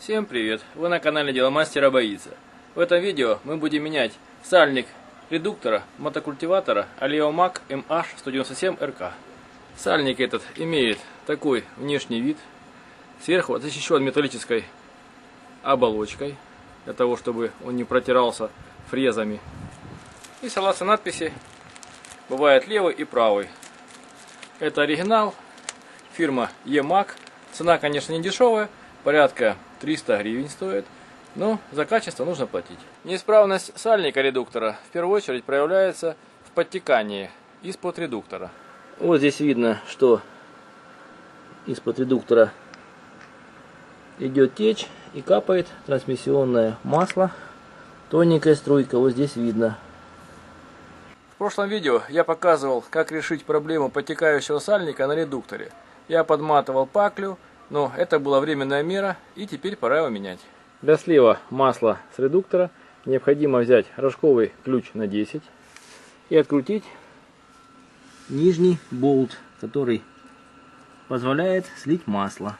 Всем привет! Вы на канале Дело Мастера Боится. В этом видео мы будем менять сальник редуктора мотокультиватора Aleo-Mac MH197RK. Сальник этот имеет такой внешний вид. Сверху защищен металлической оболочкой, для того чтобы он не протирался фрезами. И согласно надписи бывает левый и правый. Это оригинал, фирма E-Mac. Цена, конечно, не дешевая, порядка 300 гривен стоит, но за качество нужно платить. Неисправность сальника редуктора в первую очередь проявляется в подтекании из-под редуктора. Вот здесь видно, что из-под редуктора идет течь и капает трансмиссионное масло. Тоненькая струйка, вот здесь видно. В прошлом видео я показывал, как решить проблему подтекающего сальника на редукторе. Я подматывал паклю, но это была временная мера, и теперь пора его менять. Для слива масла с редуктора необходимо взять рожковый ключ на 10 и открутить нижний болт, который позволяет слить масло.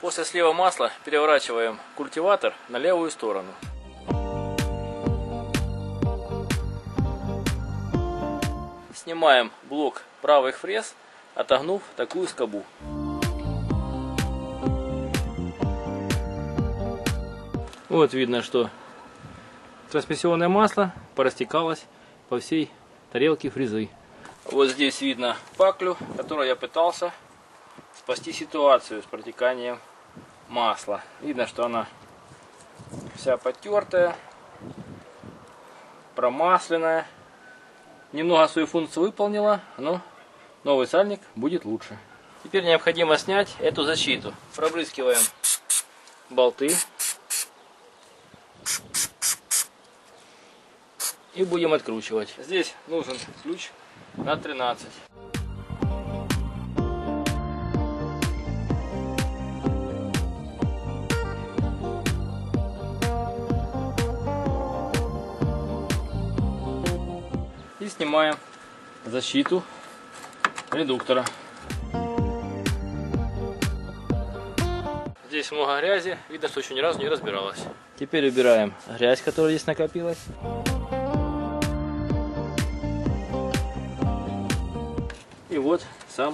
После слива масла переворачиваем культиватор на левую сторону. Снимаем блок правых фрез, отогнув такую скобу. Вот видно, что трансмиссионное масло порастекалось по всей тарелке фрезы. Вот здесь видно паклю, которой я пытался спасти ситуацию с протеканием масла. Видно, что она вся потертая, промасленная. Немного свою функцию выполнила, но новый сальник будет лучше. Теперь необходимо снять эту защиту. Пробрызгиваем болты и будем откручивать. Здесь нужен ключ на 13. И снимаем защиту редуктора. Здесь много грязи, видно, что еще ни разу не разбиралась. Теперь убираем грязь, которая здесь накопилась. И вот сам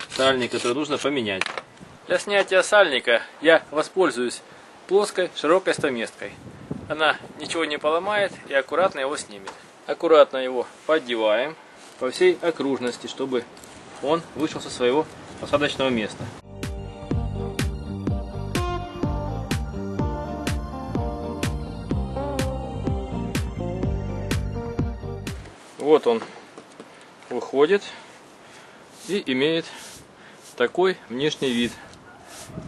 сальник, который нужно поменять. Для снятия сальника я воспользуюсь плоской широкой стамеской. Она ничего не поломает и аккуратно его снимет. Аккуратно его поддеваем по всей окружности, чтобы он вышел со своего посадочного места. Вот он выходит и имеет такой внешний вид.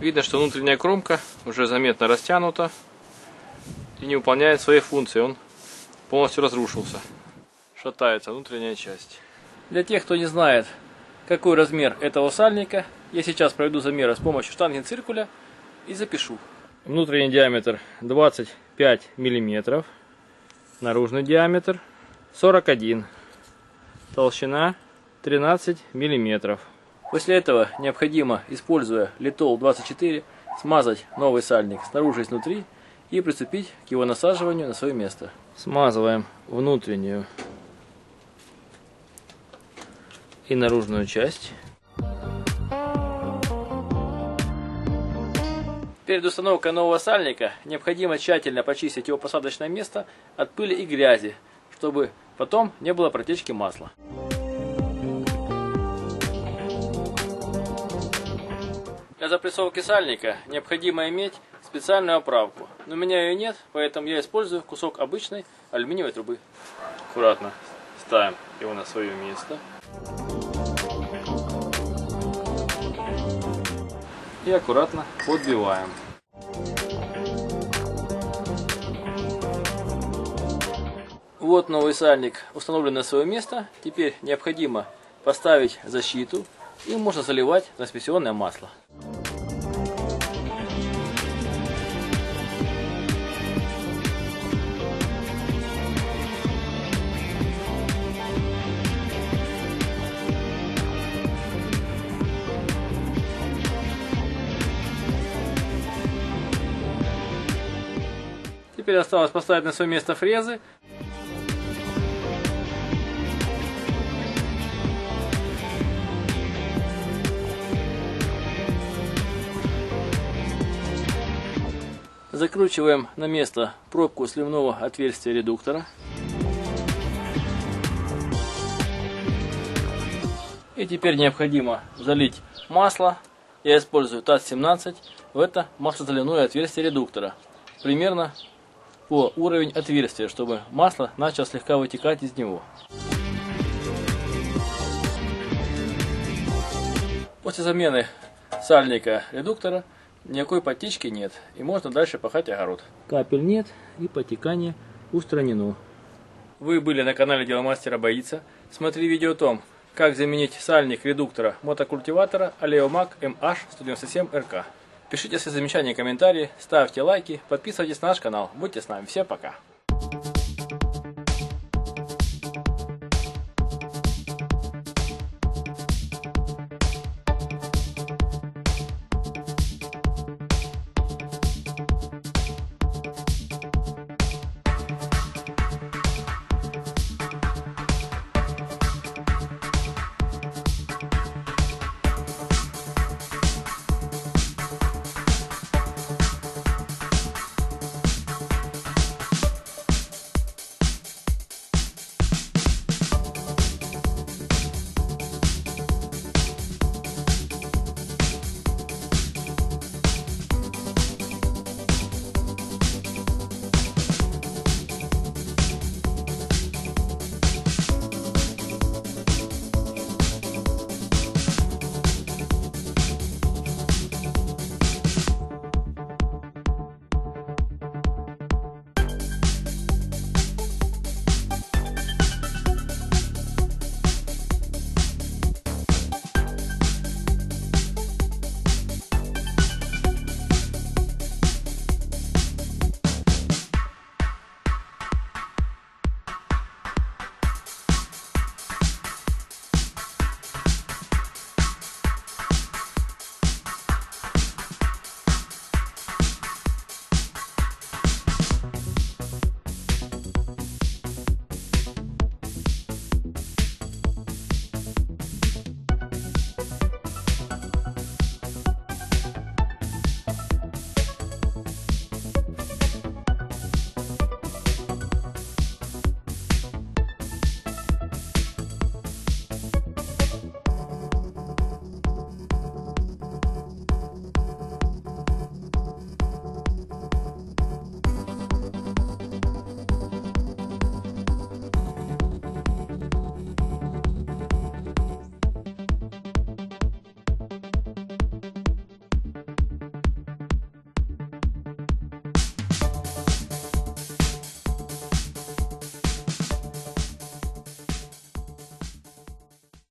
Видно, что внутренняя кромка уже заметно растянута и не выполняет своей функции. Он полностью разрушился. Шатается внутренняя часть. Для тех, кто не знает, какой размер этого сальника, я сейчас проведу замеры с помощью штангенциркуля и запишу. Внутренний диаметр 25 мм, наружный диаметр 41, толщина 13 мм. После этого необходимо, используя Литол 24, смазать новый сальник снаружи и снутри и приступить к его насаживанию на свое место. Смазываем внутреннюю и наружную часть. Перед установкой нового сальника необходимо тщательно почистить его посадочное место от пыли и грязи, чтобы потом не было протечки масла. Для запрессовки сальника необходимо иметь специальную оправку. Но у меня ее нет, поэтому я использую кусок обычной алюминиевой трубы. Аккуратно ставим его на свое место. И аккуратно подбиваем. Вот новый сальник установлен на свое место. Теперь необходимо поставить защиту и можно заливать трансмиссионное масло. Теперь осталось поставить на свое место фрезы. Закручиваем на место пробку сливного отверстия редуктора. И теперь необходимо залить масло. Я использую ТАЗ-17 в это маслозаливное отверстие редуктора. Примерно по уровень отверстия, чтобы масло начало слегка вытекать из него. После замены сальника редуктора никакой подтечки нет, и можно дальше пахать огород. Капель нет, и подтекание устранено. Вы были на канале Деломастера Боится. Смотри видео о том, как заменить сальник редуктора мотокультиватора Aleomac MH197RK. Пишите свои замечания и комментарии, ставьте лайки, подписывайтесь на наш канал. Будьте с нами. Всем пока!